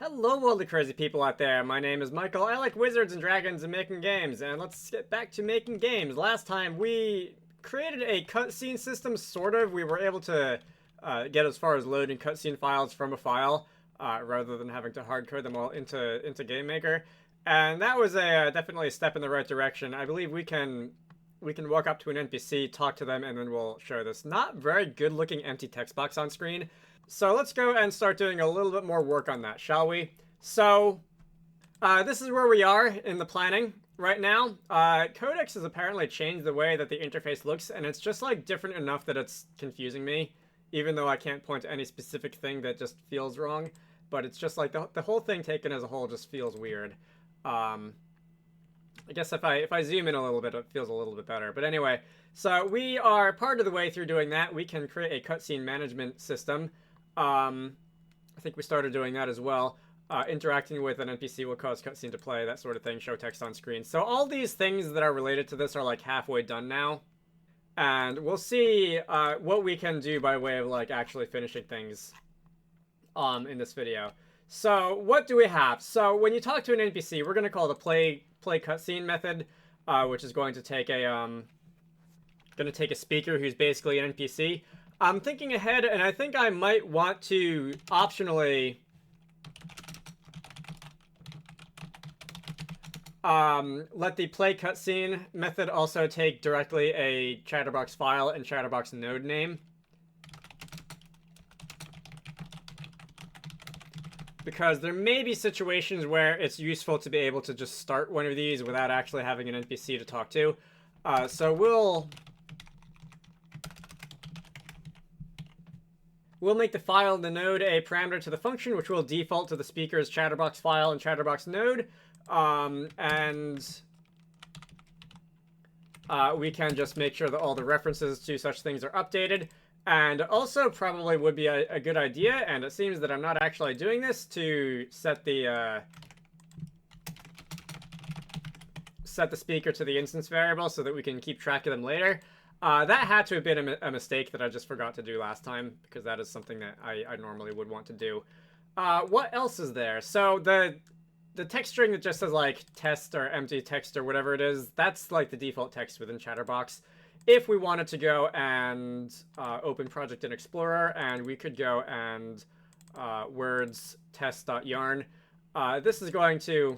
Hello, all the crazy people out there. My name is Michael. I like wizards and dragons and making games. And let's get back to making games. Last time we created a cutscene system, sort of. We were able to get as far as loading cutscene files from a file, rather than having to hardcode them all into GameMaker. And that was definitely a step in the right direction. I believe we can walk up to an NPC, talk to them, and then we'll show this not very good looking empty text box on screen. So let's go and start doing a little bit more work on that, shall we? So, this is where we are in the planning right now. Codecks has apparently changed the way that the interface looks, and it's just like different enough that it's confusing me, even though I can't point to any specific thing that just feels wrong. But it's just like the whole thing taken as a whole just feels weird. I guess if I zoom in a little bit, it feels a little bit better. But anyway, so we are part of the way through doing that. We can create a cutscene management system. I think we started doing that as well. Interacting with an NPC will cause cutscene to play, that sort of thing, show text on screen. So all these things that are related to this are like halfway done now. And we'll see what we can do by way of like actually finishing things in this video. So what do we have? So when you talk to an NPC, we're going to call the play cutscene method, which is going to take a speaker who's basically an NPC. I'm thinking ahead, and I think I might want to optionally let the play cutscene method also take directly a Chatterbox file and Chatterbox node name. Because there may be situations where it's useful to be able to just start one of these without actually having an NPC to talk to. So we'll make the file and the node a parameter to the function, which will default to the speaker's Chatterbox file and Chatterbox node. We can just make sure that all the references to such things are updated. And also probably would be a good idea, and it seems that I'm not actually doing this, to set the speaker to the instance variable so that we can keep track of them later. That had to have been a mistake that I just forgot to do last time, because that is something that I normally would want to do. What else is there? So the text string that just says like test or empty text or whatever it is, that's like the default text within Chatterbox. If we wanted to go and open project in Explorer, and we could go and words test.yarn, this is going to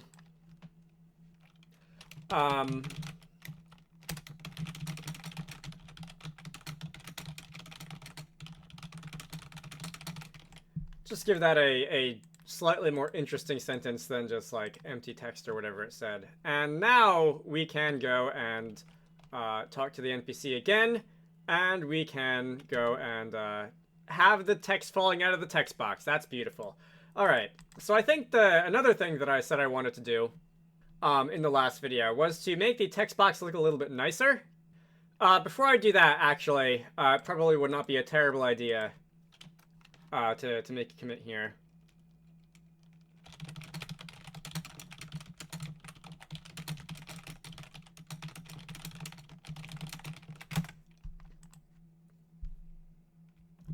just give that a slightly more interesting sentence than just like empty text or whatever it said. And now we can go and talk to the NPC again, and we can go and have the text falling out of the text box. That's beautiful. All right, so I think another thing that I said I wanted to do in the last video was to make the text box look a little bit nicer. Before I do that, actually, it probably would not be a terrible idea to make a commit here.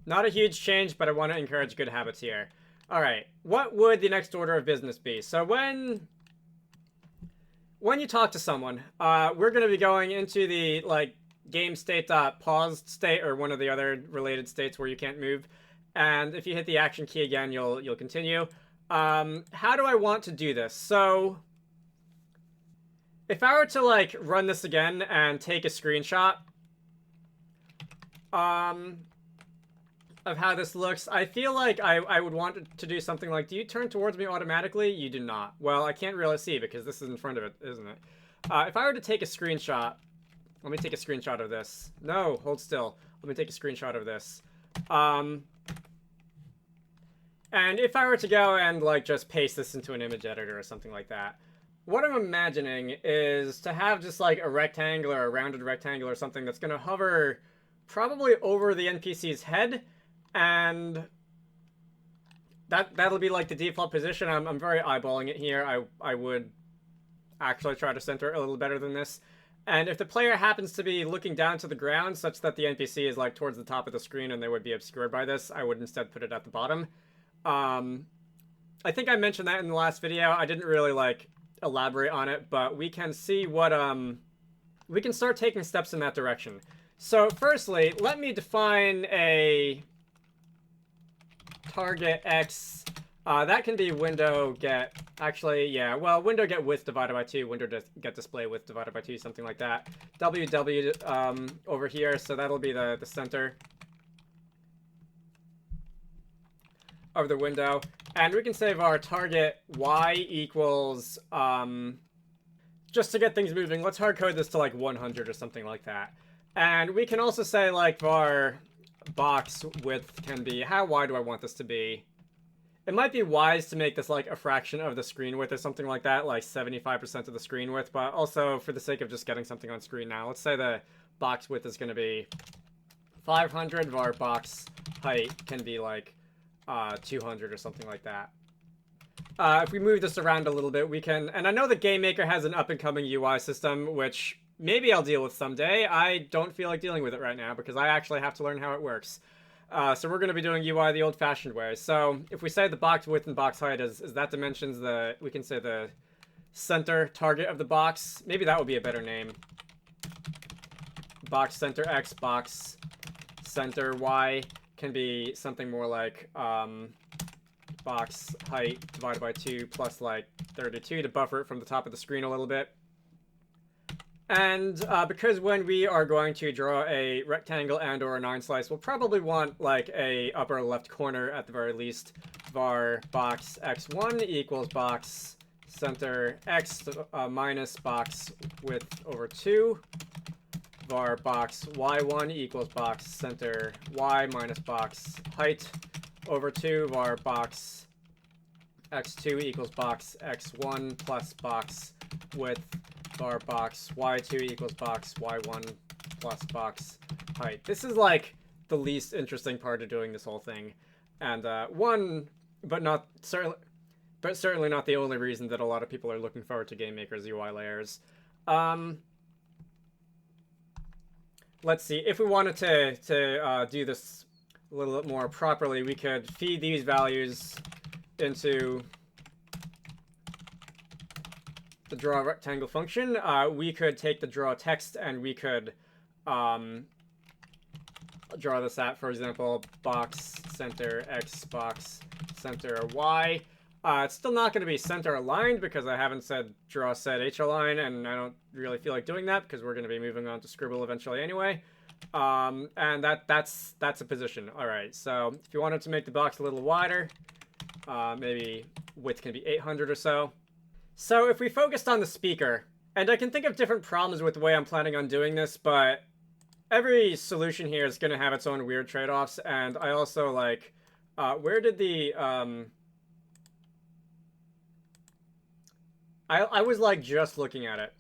Not a huge change, but I want to encourage good habits here. All right, what would the next order of business be? So when you talk to someone, we're going to be going into the like game state.paused state, or one of the other related states where you can't move. And if you hit the action key again, you'll continue. How do I want to do this? So if I were to like run this again and take a screenshot of how this looks, I feel like I would want to do something like, do you turn towards me automatically? You do not. Well, I can't really see because this is in front of it, isn't it? If I were to take a screenshot, let me take a screenshot of this. No, hold still. Let me take a screenshot of this. And if I were to go and like just paste this into an image editor or something like that, what I'm imagining is to have just like a rectangle or a rounded rectangle or something that's going to hover probably over the NPC's head, and that'll be like the default position. I'm very eyeballing it here. I would actually try to center it a little better than this. And if the player happens to be looking down to the ground such that the NPC is like towards the top of the screen and they would be obscured by this, I would instead put it at the bottom. I think I mentioned that in the last video. I didn't really like elaborate on it, but we can see what we can start taking steps in that direction. So firstly, let me define a target X. That can be window get, actually, yeah, well, window get width divided by 2, window get display width divided by 2, something like that. WW over here, so that'll be the center of the window. And we can save our target Y equals, just to get things moving, let's hard code this to like 100 or something like that. And we can also say like our box width can be, how wide do I want this to be? It might be wise to make this like a fraction of the screen width or something like that, like 75% of the screen width, but also for the sake of just getting something on screen now, let's say the box width is going to be 500, our box height can be like 200 or something like that. If we move this around a little bit, we can, and I know the Game Maker has an up-and-coming UI system, which maybe I'll deal with someday. I don't feel like dealing with it right now because I actually have to learn how it works. So we're going to be doing UI the old-fashioned way. So if we say the box width and box height is that dimensions, we can say the center target of the box. Maybe that would be a better name. Box center X, box center Y can be something more like box height divided by 2 plus like 32 to buffer it from the top of the screen a little bit. And because when we are going to draw a rectangle and or a 9-slice, we'll probably want like a upper left corner at the very least. Var box x1 equals box center x minus box width over 2. Var box y1 equals box center y minus box height over 2. Var box x2 equals box x1 plus box width. Var box y2 equals box y1 plus box height. This is like the least interesting part of doing this whole thing, and certainly not the only reason that a lot of people are looking forward to Game Maker's UI layers. Let's see, if we wanted to do this a little bit more properly, we could feed these values into the draw rectangle function. We could take the draw text and we could draw this at, for example, box center X, box center Y. It's still not going to be center aligned because I haven't said draw set H align, and I don't really feel like doing that because we're going to be moving on to scribble eventually anyway. And that's a position. All right, so if you wanted to make the box a little wider, maybe width can be 800 or so. So if we focused on the speaker, and I can think of different problems with the way I'm planning on doing this, but every solution here is going to have its own weird trade-offs, and I also like, where did the, I was like just looking at it.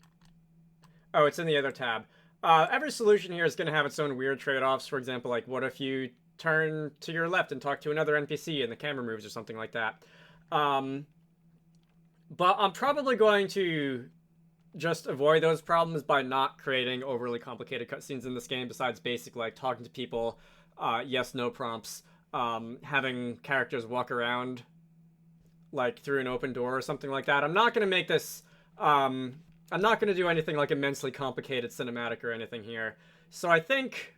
Oh, it's in the other tab. Every solution here is going to have its own weird trade-offs. For example, like what if you turn to your left and talk to another NPC and the camera moves or something like that. But I'm probably going to just avoid those problems by not creating overly complicated cutscenes in this game besides basic, like, talking to people, yes-no prompts, having characters walk around, like, through an open door or something like that. I'm not going to make this, I'm not going to do anything, like, immensely complicated cinematic or anything here. So I think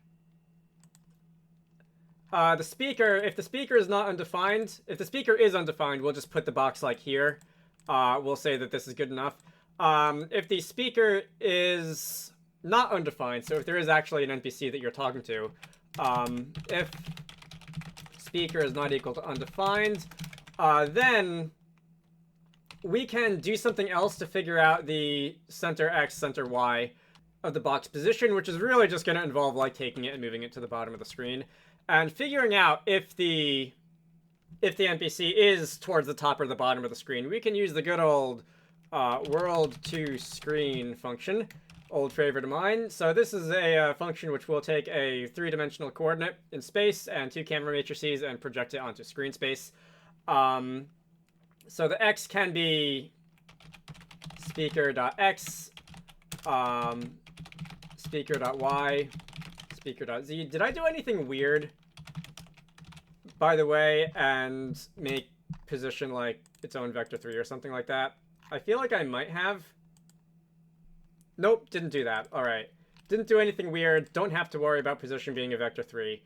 the speaker, if the speaker is not undefined, if the speaker is undefined, we'll just put the box, like, here. We'll say that this is good enough. If the speaker is not undefined, so if there is actually an NPC that you're talking to, if speaker is not equal to undefined, then we can do something else to figure out the center X, center Y of the box position, which is really just going to involve like taking it and moving it to the bottom of the screen, and figuring out if the NPC is towards the top or the bottom of the screen. We can use the good old world to screen function, old favorite of mine. So this is a function which will take a 3-dimensional coordinate in space and 2 camera matrices and project it onto screen space. So the X can be speaker.x, speaker.y, speaker.z. Did I do anything weird, by the way, and make position like its own vector 3 or something like that. I feel like I might have. Nope, didn't do that. All right. Didn't do anything weird. Don't have to worry about position being a vector 3.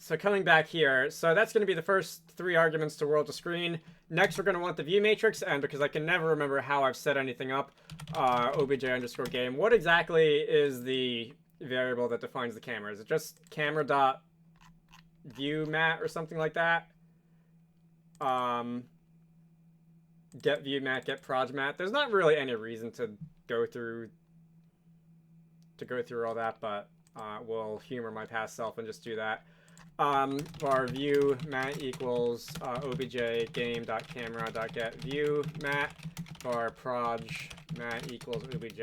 So coming back here, so that's going to be the first 3 arguments to world to screen. Next, we're going to want the view matrix, and because I can never remember how I've set anything up, obj_game. What exactly is the variable that defines the camera? Is it just camera.viewMat or something like that? Get viewMat, get projmat. There's not really any reason to go through all that, but we'll humor my past self and just do that. Var view mat equals obj game.camera.get view mat. Var proj mat equals obj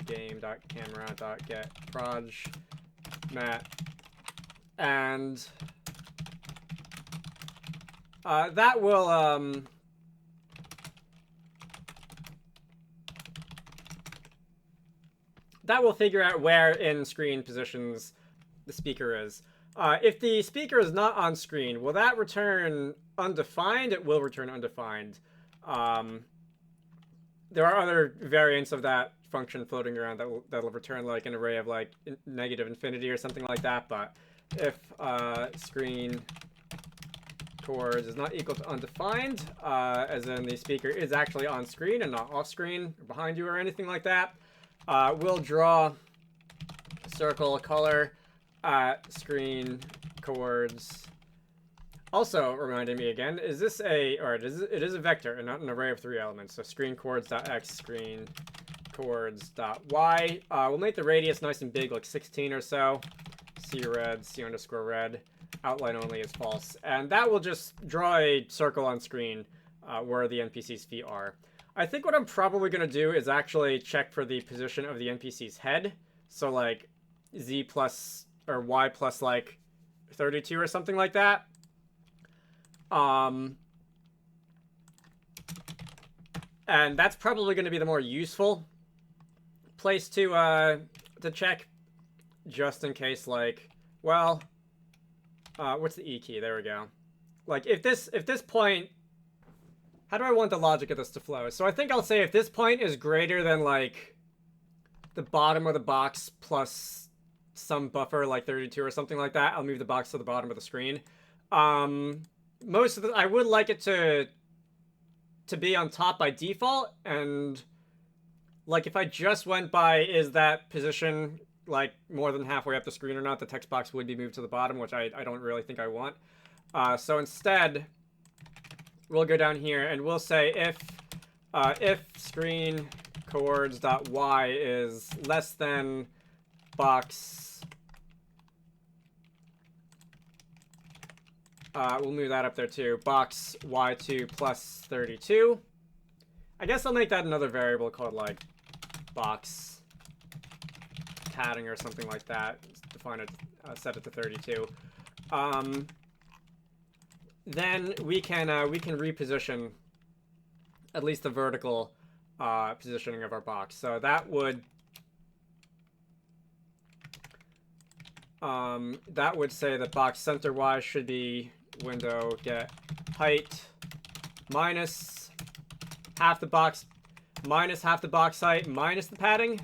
game.camera.get proj mat. And that will figure out where in screen positions the speaker is. If the speaker is not on screen, will that return undefined? It will return undefined. There are other variants of that function floating around that'll return like an array of like negative infinity or something like that. But if screen chords is not equal to undefined, as in the speaker is actually on screen and not off screen or behind you or anything like that, we'll draw circle color screen chords. Also reminding me again, is this a, or it is a vector and not an array of 3 elements. So screen chords.x, screen chords.y. We'll make the radius nice and big, like 16 or so. C red, C underscore red. Outline only is false. And that will just draw a circle on screen where the NPC's feet are. I think what I'm probably going to do is actually check for the position of the NPC's head. So like Z plus or Y plus like 32 or something like that. And that's probably going to be the more useful place to check, just in case, like, well, what's the E key? There we go. Like if this point, how do I want the logic of this to flow? So I think I'll say if this point is greater than like the bottom of the box plus some buffer like 32 or something like that, I'll move the box to the bottom of the screen. Most of the, I would like it to be on top by default, and like if I just went by is that position like more than halfway up the screen or not, the text box would be moved to the bottom, which I don't really think I want. So instead, we'll go down here and we'll say if screen chords.y is less than box, we'll move that up there too, box y2 plus 32. I guess I'll make that another variable called like box padding or something like that. Define it, set it to 32. Then we can reposition at least the vertical positioning of our box. So that would say that box center Y should be window get height minus half the box height minus the padding.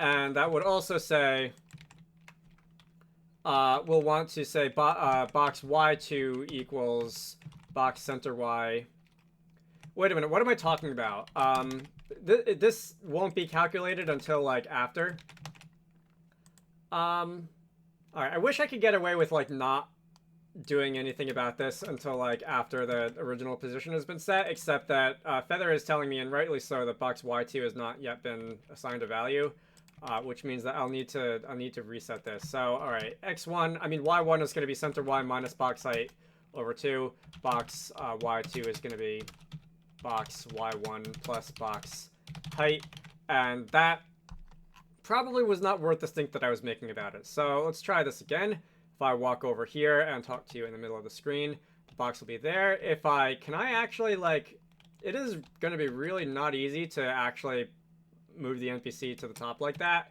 And that would also say we'll want to say box Y2 equals box center Y. Wait a minute, what am I talking about? This won't be calculated until like after. Alright, I wish I could get away with like not doing anything about this until like after the original position has been set, except that Feather is telling me, and rightly so, that box Y2 has not yet been assigned a value, which means that I'll need to reset this. So alright, Y1 is going to be center Y minus box height over 2. Box Y2 is going to be box Y1 plus box height, and that probably was not worth the stink that I was making about it. So let's try this again. If I walk over here and talk to you in the middle of the screen, the box will be there. If can I actually, like, it is going to be really not easy to actually move the NPC to the top like that.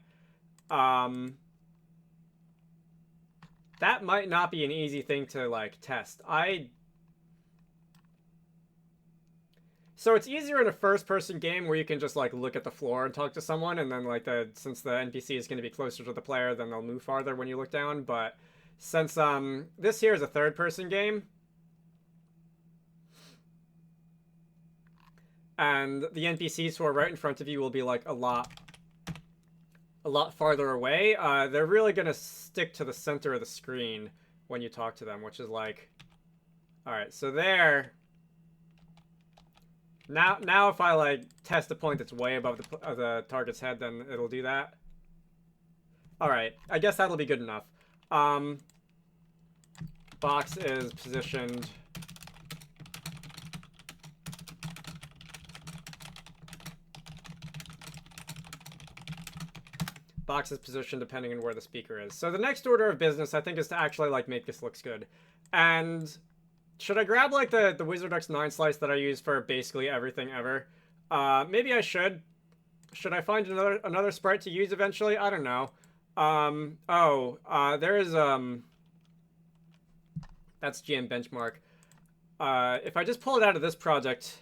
that might not be an easy thing to, like, test. So it's easier in a first-person game where you can just, like, look at the floor and talk to someone, and then, like, since the NPC is going to be closer to the player, then they'll move farther when you look down. But since this here is a third-person game, and the NPCs who are right in front of you will be, like, a lot farther away, they're really going to stick to the center of the screen when you talk to them, which is, like... Alright, so there... Now if I, like, test a point that's way above the target's head, then it'll do that. Alright, I guess that'll be good enough. Box is positioned... Box is positioned depending on where the speaker is. So the next order of business, I think, is to actually, like, make this looks good. And... should I grab, like, the Wizarducks 9 slice that I use for basically everything ever? Maybe I should. Should I find another sprite to use eventually? I don't know. There is, that's GM Benchmark. If I just pull it out of this project,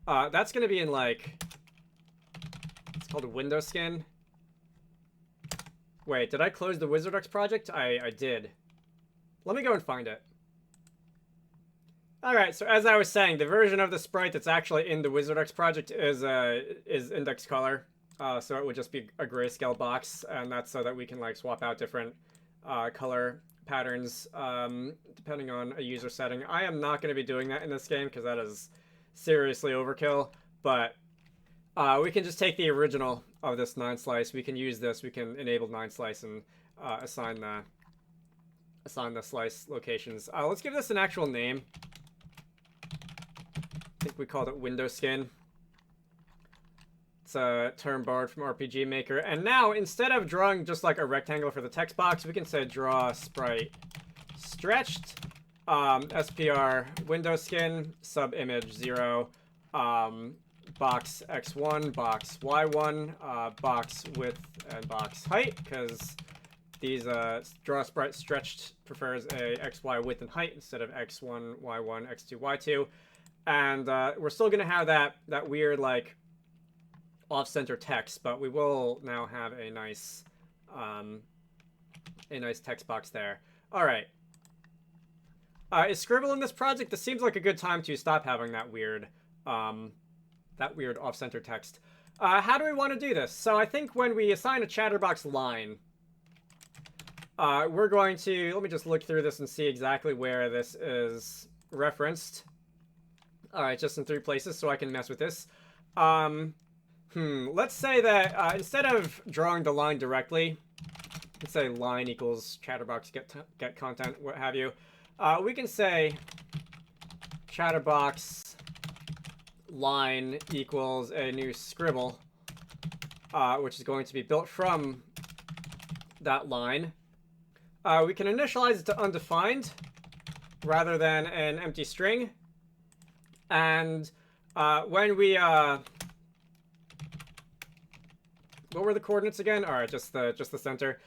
that's going to be in, like, it's called a window skin. Wait, did I close the Wizarducks project? I did. Let me go and find it. Alright, so as I was saying, the version of the sprite that's actually in the Wizarducks project is index color. So it would just be a grayscale box, and that's so that we can, like, swap out different color patterns depending on a user setting. I am not going to be doing that in this game because that is seriously overkill, but we can just take the original of this 9 slice. We can use this. We can enable 9 slice and assign the slice locations. Let's give this an actual name. I think we called it window skin. It's a term borrowed from RPG Maker. And now, instead of drawing just like a rectangle for the text box, we can say draw sprite stretched, SPR window skin, sub image 0, box x1, box y1, box width, and box height, because these draw sprite stretched prefers a xy width and height instead of x1, y1, x2, y2. And we're still going to have that weird, like, off-center text, but we will now have a nice text box there. All right. Is Scribble in this project? This seems like a good time to stop having that weird off-center text. How do we want to do this? So I think when we assign a Chatterbox line, we're going to... Let me just look through this and see exactly where this is referenced. Alright, just in 3 places, so I can mess with this. Let's say that instead of drawing the line directly, let's say line equals Chatterbox get content, what have you. We can say Chatterbox line equals a new scribble, which is going to be built from that line. We can initialize it to undefined rather than an empty string. And when we what were the coordinates again? All right, just the center.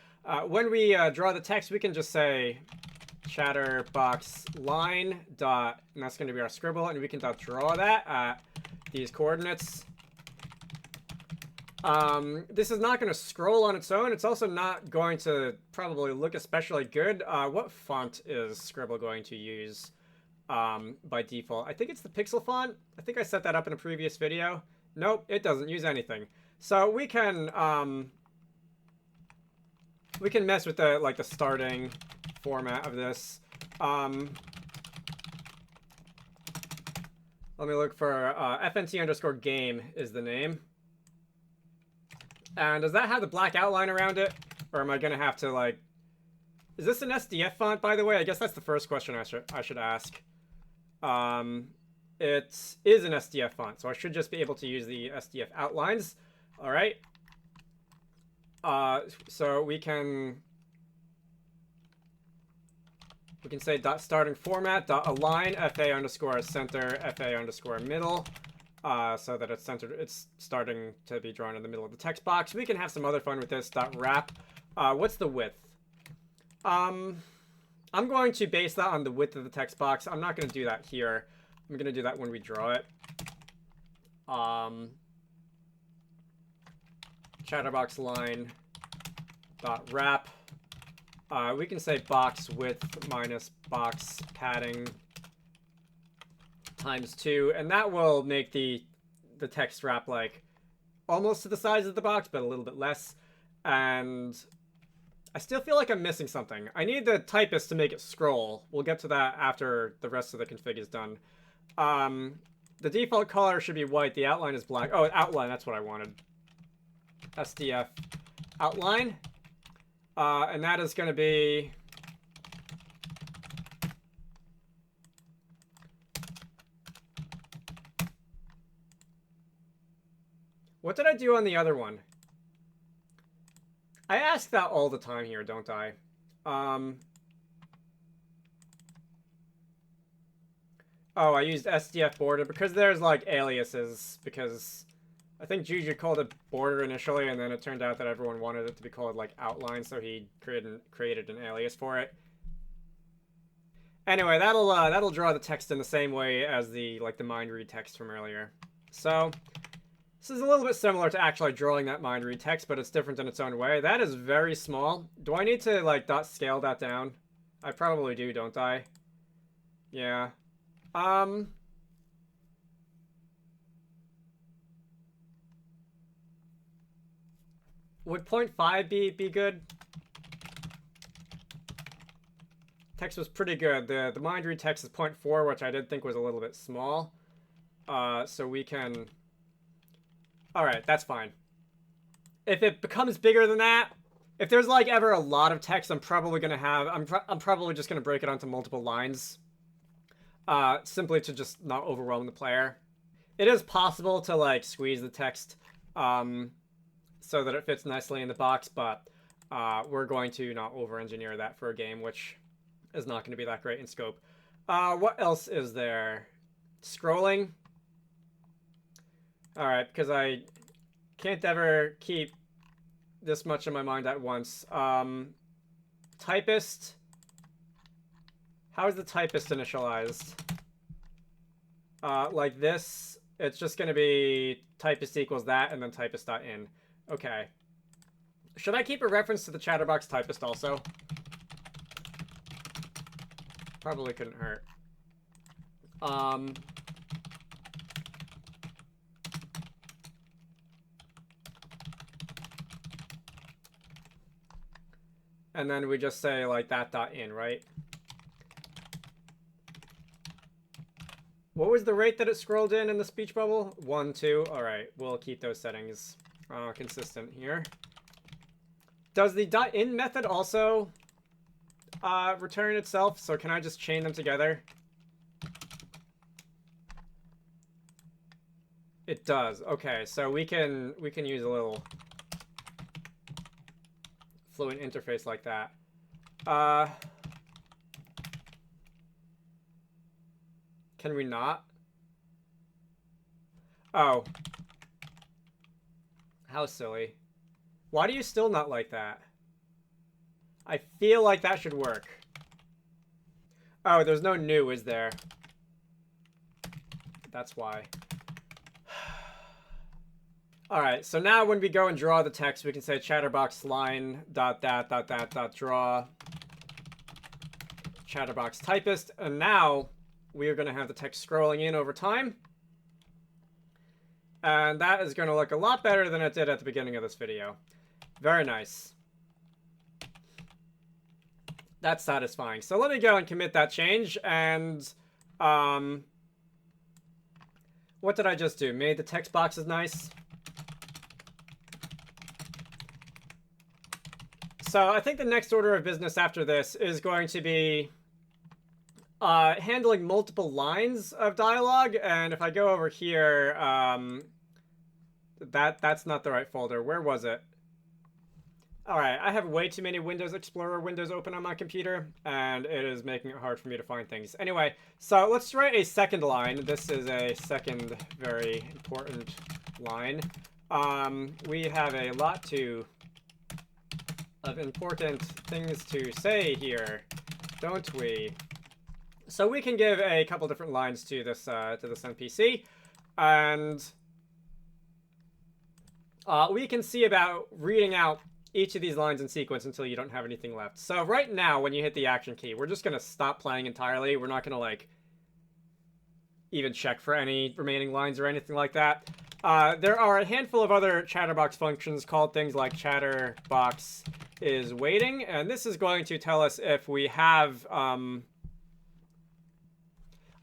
When we draw the text, we can just say Chatterbox line dot, and that's going to be our scribble, and we can draw that at these coordinates. This is not going to scroll on its own. It's also not going to probably look especially good. What font is Scribble going to use by default? I think it's the Pixel font. I think I set that up in a previous video. Nope, it doesn't use anything. So we can mess with the starting format of this. Let me look for FNT_game is the name. And does that have the black outline around it? Or am I going to have to, like... Is this an SDF font, by the way? I guess that's the first question I should ask. It is an SDF font, so I should just be able to use the SDF outlines. All right. So we can say dot starting format dot align FA_center FA_middle. So that it's centered, it's starting to be drawn in the middle of the text box. We can have some other fun with this. Dot wrap. What's the width? I'm going to base that on the width of the text box. I'm not going to do that here. I'm going to do that when we draw it. Chatterbox line dot wrap. We can say box width minus box padding times 2, and that will make the text wrap like almost to the size of the box, but a little bit less. And I still feel like I'm missing something. I need the typist to make it scroll. We'll get to that after the rest of the config is done. The default color should be white. The outline is black. Oh, outline. That's what I wanted. SDF outline. And that is going to be... What did I do on the other one? I ask that all the time here, don't I? Oh, I used SDF border because there's like aliases, because I think Juju called it border initially, and then it turned out that everyone wanted it to be called like outline, so he created an alias for it. Anyway, that'll draw the text in the same way as the mind read text from earlier. So this is a little bit similar to actually drawing that mind read text, but it's different in its own way. That is very small. Do I need to like dot scale that down? I probably do, don't I? Yeah. Would 0.5 be good? Text was pretty good. The mind read text is 0.4, which I did think was a little bit small. So we can... Alright, that's fine. If it becomes bigger than that, if there's like ever a lot of text, I'm probably gonna have... I'm probably just gonna break it onto multiple lines. Simply to just not overwhelm the player. It is possible to like squeeze the text so that it fits nicely in the box, but we're going to not over-engineer that for a game, which is not going to be that great in scope. What else is there? Scrolling. Alright, because I can't ever keep this much in my mind at once. Typist. How is the typist initialized? Like this, it's just going to be typist equals that, and then typist.in. Okay. Should I keep a reference to the Chatterbox typist also? Probably couldn't hurt. And then we just say like that.in, right? What was the rate that it scrolled in the speech bubble? 1, 2. All right, we'll keep those settings consistent here. Does the .in method also return itself? So can I just chain them together? It does. Okay, so we can use a little fluent interface like that. Can we not? Oh. How silly. Why do you still not like that? I feel like that should work. Oh, there's no new, is there? That's why. Alright, so now when we go and draw the text, we can say chatterbox line dot draw chatterbox typist, and now we are going to have the text scrolling in over time. And that is going to look a lot better than it did at the beginning of this video. Very nice. That's satisfying. So let me go and commit that change, and what did I just do? Made the text boxes nice. So I think the next order of business after this is going to be handling multiple lines of dialogue. And if I go over here, that's not the right folder. Where was it? All right, I have way too many Windows Explorer windows open on my computer, and it is making it hard for me to find things. Anyway, so let's write a second line. This is a second very important line. We have a lot to of important things to say here, don't we? So we can give a couple different lines to this NPC, and we can see about reading out each of these lines in sequence until you don't have anything left. So right now, when you hit the action key, we're just going to stop playing entirely. We're not going to, like, even check for any remaining lines or anything like that. There are a handful of other Chatterbox functions called things like Chatterbox is waiting, and this is going to tell us if we have...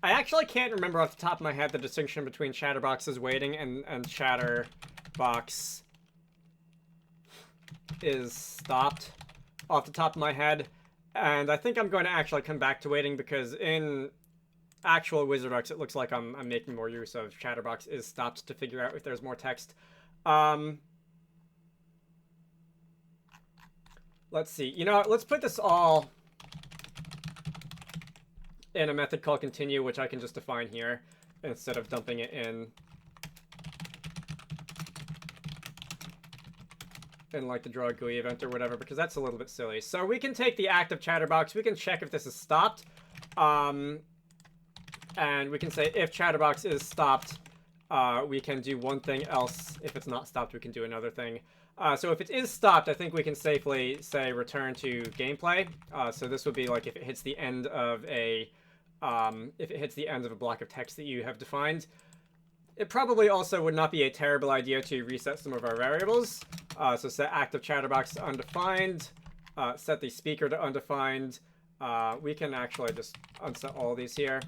I actually can't remember off the top of my head the distinction between Chatterbox is waiting and Chatterbox is stopped off the top of my head, and I think I'm going to actually come back to waiting because in actual Wizarducks it looks like I'm making more use of Chatterbox is stopped to figure out if there's more text. Let's see. You know what? Let's put this all in a method called continue, which I can just define here instead of dumping it in like the draw GUI event or whatever, because that's a little bit silly. So we can take the active Chatterbox, we can check if this is stopped, and we can say if Chatterbox is stopped, we can do one thing, else if it's not stopped we can do another thing. So if it is stopped, I think we can safely say return to gameplay. So this would be like if it hits the end of a block of text that you have defined. It probably also would not be a terrible idea to reset some of our variables. So set active Chatterbox to undefined, set the speaker to undefined. We can actually just unset all these here.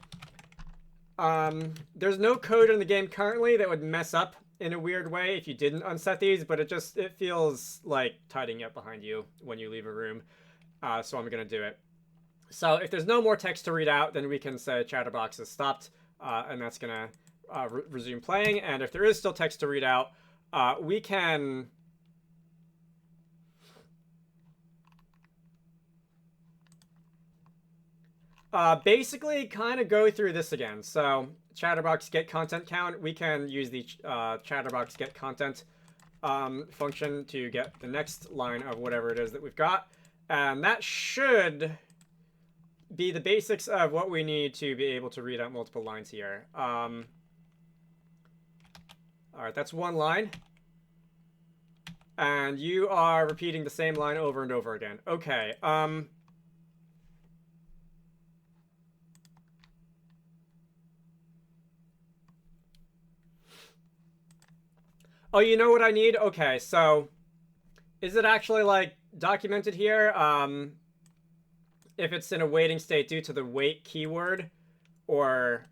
There's no code in the game currently that would mess up in a weird way if you didn't unset these, but it feels like tidying up behind you when you leave a room. So I'm going to do it. So if there's no more text to read out, then we can say Chatterbox is stopped, and that's going to resume playing. And if there is still text to read out, we can basically kind of go through this again. So Chatterbox get content count, we can use the Chatterbox get content function to get the next line of whatever it is that we've got, and that should be the basics of what we need to be able to read out multiple lines here. Alright, that's one line. And you are repeating the same line over and over again. Okay, oh, you know what I need? Okay, so is it actually, like, documented here? If it's in a waiting state due to the wait keyword, or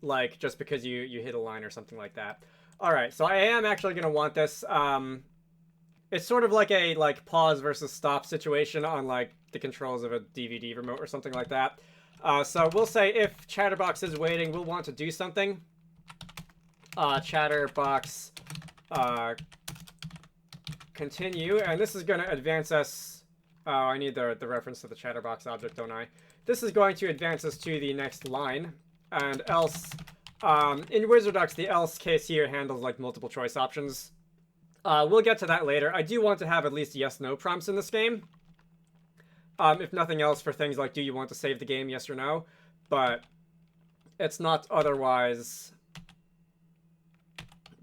like just because you hit a line or something like that. All right, so I am actually going to want this. It's sort of like a pause versus stop situation on like the controls of a DVD remote or something like that. So we'll say if Chatterbox is waiting, we'll want to do something. Chatterbox continue, and this is going to advance us. Oh, I need the reference to the Chatterbox object, don't I? This is going to advance us to the next line. And else, in Wizarducks, the else case here handles like multiple choice options. We'll get to that later. I do want to have at least yes/no prompts in this game. If nothing else, for things like do you want to save the game, yes or no. But it's not otherwise...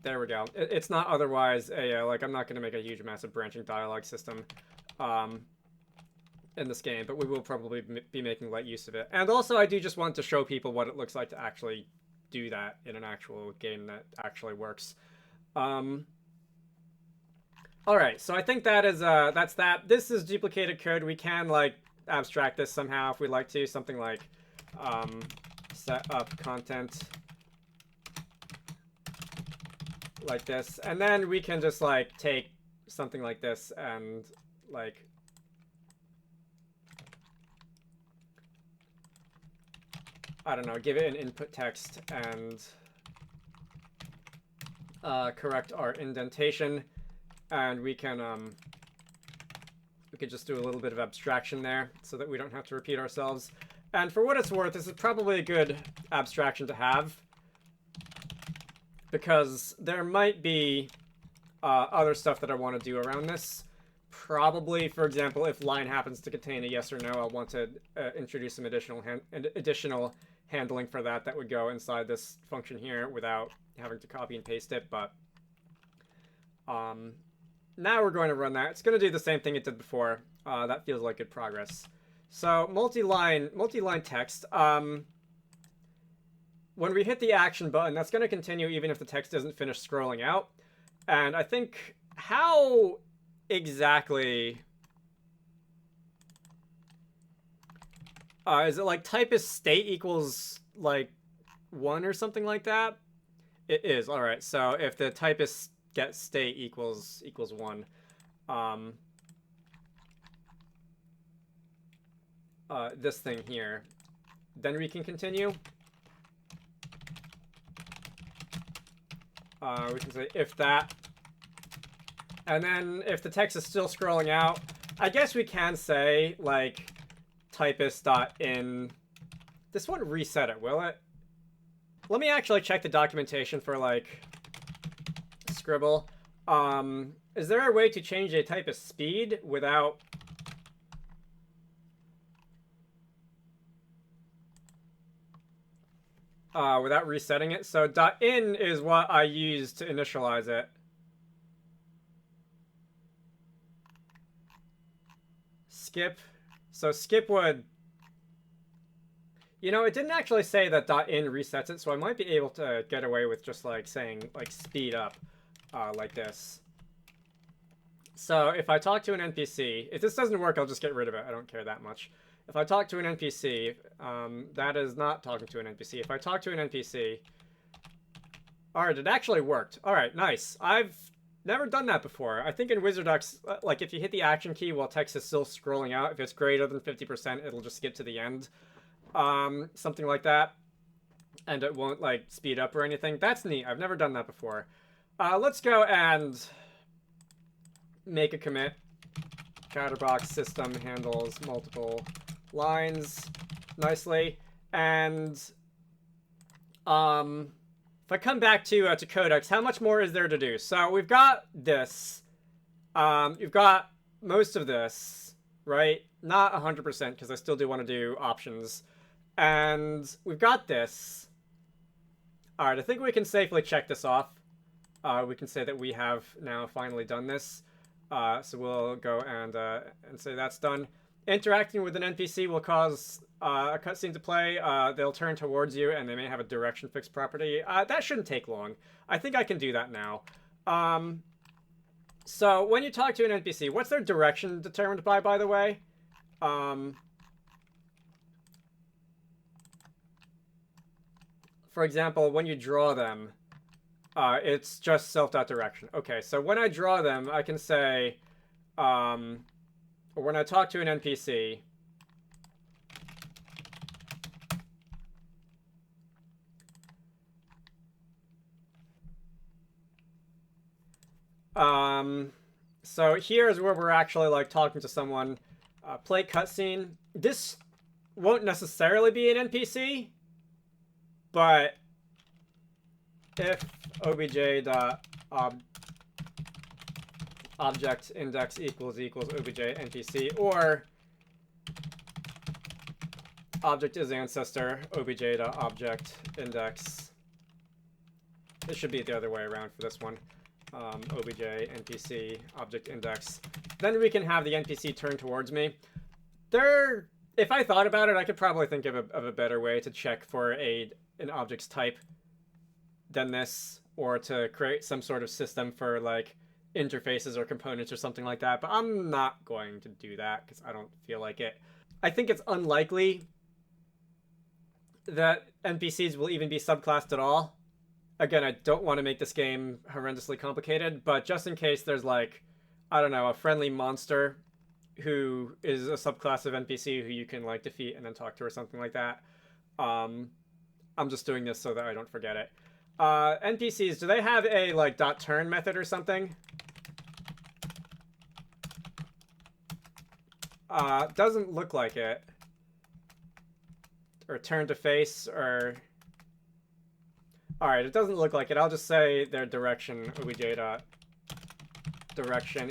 There we go. It's not otherwise a, like, I'm not going to make a huge, massive branching dialogue system in this game, but we will probably be making light use of it. And also, I do just want to show people what it looks like to actually do that in an actual game that actually works. Alright, so I think that is, that's that. This is duplicated code. We can, like, abstract this somehow if we'd like to. Something like, set up content like this. And then we can just, like, take something like this and, like... I don't know, give it an input text and correct our indentation, and we can just do a little bit of abstraction there so that we don't have to repeat ourselves. And for what it's worth, this is probably a good abstraction to have, because there might be other stuff that I want to do around this. probably, for example, if line happens to contain a yes or no, I'll want to introduce some additional handling for that would go inside this function here without having to copy and paste it. But now we're going to run that. It's going to do the same thing it did before. That feels like good progress. So multi-line text. When we hit the action button, that's going to continue even if the text doesn't finish scrolling out. And I think how exactly is it like typist state equals like 1 or something like that? It is. All right. So if the typist get state equals 1, this thing here, then we can continue. We can say if that, and then if the text is still scrolling out, I guess we can say like typist.in. This won't reset it, will it? Let me actually check the documentation for like Scribble. Is there a way to change a typist speed without resetting it? So .in is what I use to initialize it. Skip. So skip would... You know, it didn't actually say that .in resets it, so I might be able to get away with just like saying like speed up like this. So if I talk to an NPC, if this doesn't work, I'll just get rid of it. I don't care that much. If I talk to an NPC, that is not talking to an NPC. If I talk to an NPC... Alright, it actually worked. Alright, nice. I've never done that before. I think in Wizarducks, like if you hit the action key while text is still scrolling out, if it's greater than 50%, it'll just skip to the end. Something like that. And it won't like speed up or anything. That's neat. I've never done that before. Let's go and make a commit. Chatterbox system handles multiple lines nicely. And if I come back to Codecks, how much more is there to do? So we've got this. You've got most of this, right? Not 100% because I still do want to do options. And we've got this. All right, I think we can safely check this off. We can say that we have now finally done this. So we'll go and say that's done. Interacting with an NPC will cause a cutscene to play. They'll turn towards you, and they may have a direction fixed property. That shouldn't take long. I think I can do that now. So when you talk to an NPC, what's their direction determined by the way? For example, when you draw them, it's just self.direction. Okay, so when I draw them, I can say, or when I talk to an NPC, so here's where we're actually like talking to someone. Play cutscene. This won't necessarily be an NPC, but if obj.object index equals obj NPC, or object is ancestor obj.object index. It should be the other way around for this one. Obj NPC object index. Then we can have the NPC turn towards me. If I thought about it, I could probably think of a better way to check for an object's type than this, or to create some sort of system for like interfaces or components or something like that, but I'm not going to do that because I don't feel like it. I think it's unlikely that NPCs will even be subclassed at all. Again, I don't want to make this game horrendously complicated, but just in case there's like, I don't know, a friendly monster who is a subclass of NPC who you can like defeat and then talk to or something like that. I'm just doing this so that I don't forget it. NPCs, do they have a like .turn method or something? Doesn't look like it. Or turn to face, or... Alright, it doesn't look like it. I'll just say their direction, obj.direction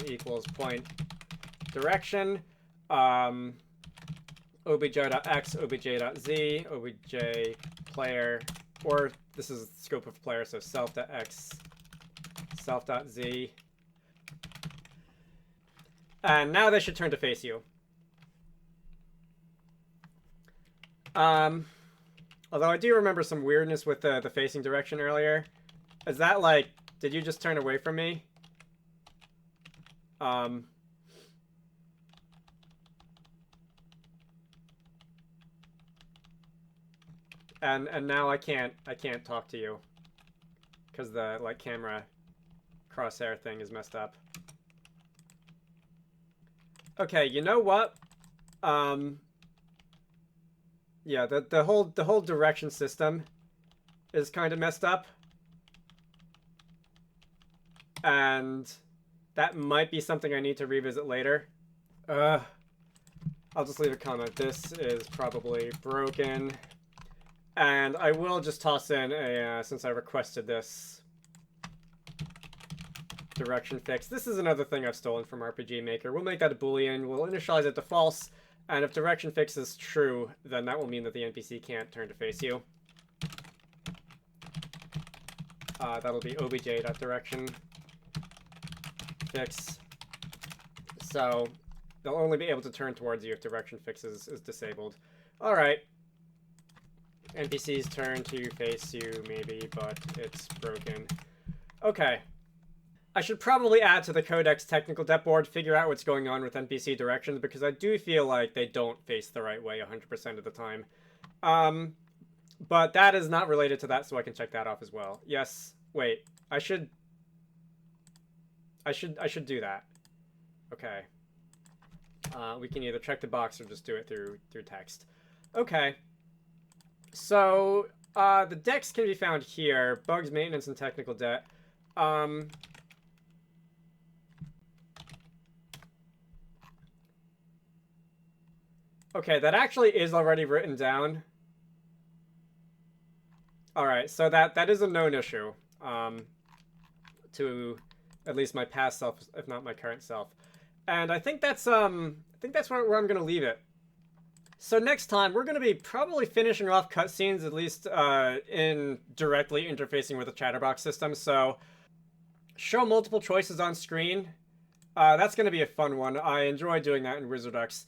equals point direction, obj.x, obj.z, obj player, or this is scope of player, so self.x, self.z. And now they should turn to face you. Although I do remember some weirdness with the facing direction earlier. Is that like, did you just turn away from me? And now I can't talk to you because the like camera crosshair thing is messed up. Okay, you know what? Yeah, the whole direction system is kind of messed up. And that might be something I need to revisit later. I'll just leave a comment. This is probably broken. And I will just toss in a, since I requested this, direction fix. This is another thing I've stolen from RPG Maker. We'll make that a boolean, we'll initialize it to false, and if direction fix is true, then that will mean that the NPC can't turn to face you. That'll be obj.direction fix. So they'll only be able to turn towards you if direction fix is disabled. Alright. NPCs turn to face you, maybe, but it's broken. Okay. I should probably add to the Codecks technical debt board, figure out what's going on with NPC directions, because I do feel like they don't face the right way 100% of the time. But that is not related to that, so I can check that off as well. Yes. Wait. I should do that. Okay. We can either check the box or just do it through text. Okay. So, the decks can be found here. Bugs, maintenance, and technical debt. Okay, that actually is already written down. Alright, so that is a known issue. To at least my past self, if not my current self. And I think that's where I'm gonna leave it. So next time, we're gonna be probably finishing off cutscenes, at least in directly interfacing with the Chatterbox system. So show multiple choices on screen. That's gonna be a fun one. I enjoy doing that in Wizarducks.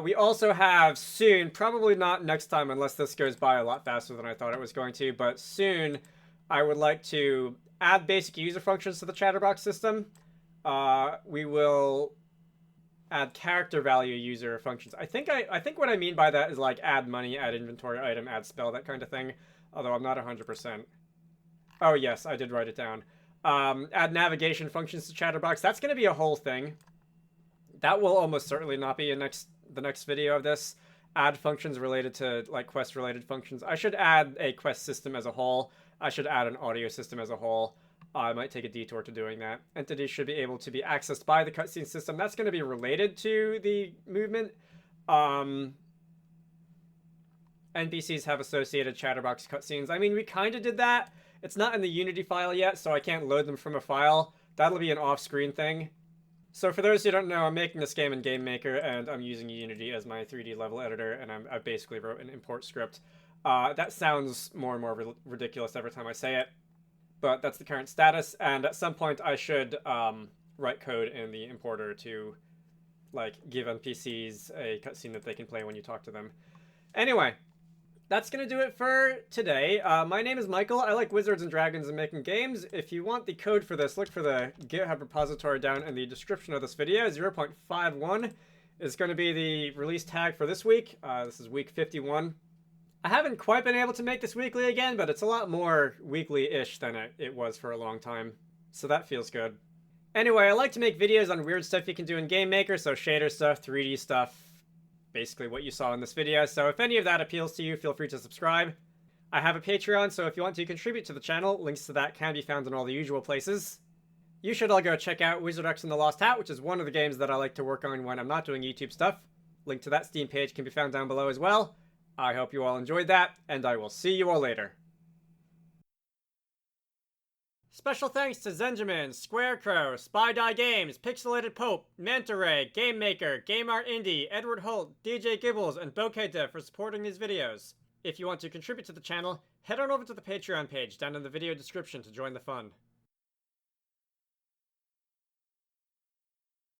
We also have soon, probably not next time unless this goes by a lot faster than I thought it was going to, but soon I would like to add basic user functions to the Chatterbox system. We will add character value user functions. I think what I mean by that is like add money, add inventory item, add spell, that kind of thing. Although I'm not 100%. Oh yes, I did write it down. Add navigation functions to Chatterbox. That's going to be a whole thing. That will almost certainly not be the next video of this. Add functions related to like quest related functions. I should add a quest system as a whole. I should add an audio system as a whole. I might take a detour to doing that. Entities should be able to be accessed by the cutscene system. That's going to be related to the movement. NPCs have associated Chatterbox cutscenes. I mean, we kind of did that. It's not in the Unity file yet, so I can't load them from a file. That'll be an off-screen thing. So for those who don't know, I'm making this game in GameMaker, and I'm using Unity as my 3D level editor, and I basically wrote an import script. That sounds more and more ridiculous every time I say it, but that's the current status, and at some point I should write code in the importer to like give NPCs a cutscene that they can play when you talk to them. Anyway, that's going to do it for today. My name is Michael. I like Wizards and Dragons and making games. If you want the code for this, look for the GitHub repository down in the description of this video. 0.51 is going to be the release tag for this week. This is week 51. I haven't quite been able to make this weekly again, but it's a lot more weekly-ish than it was for a long time. So that feels good. Anyway, I like to make videos on weird stuff you can do in GameMaker, so shader stuff, 3D stuff, basically what you saw in this video. So if any of that appeals to you, feel free to subscribe. I have a Patreon, so if you want to contribute to the channel, links to that can be found in all the usual places. You should all go check out Wizarducks and the Lost Hat, which is one of the games that I like to work on when I'm not doing YouTube stuff. Link to that Steam page can be found down below as well. I hope you all enjoyed that, and I will see you all later. Special thanks to Zenjamin, Squarecrow, Spy Die Games, Pixelated Pope, Manta Ray, Game Maker, Game Art Indie, Edward Holt, DJ Gibbles, and Gamedev for supporting these videos. If you want to contribute to the channel, head on over to the Patreon page down in the video description to join the fun.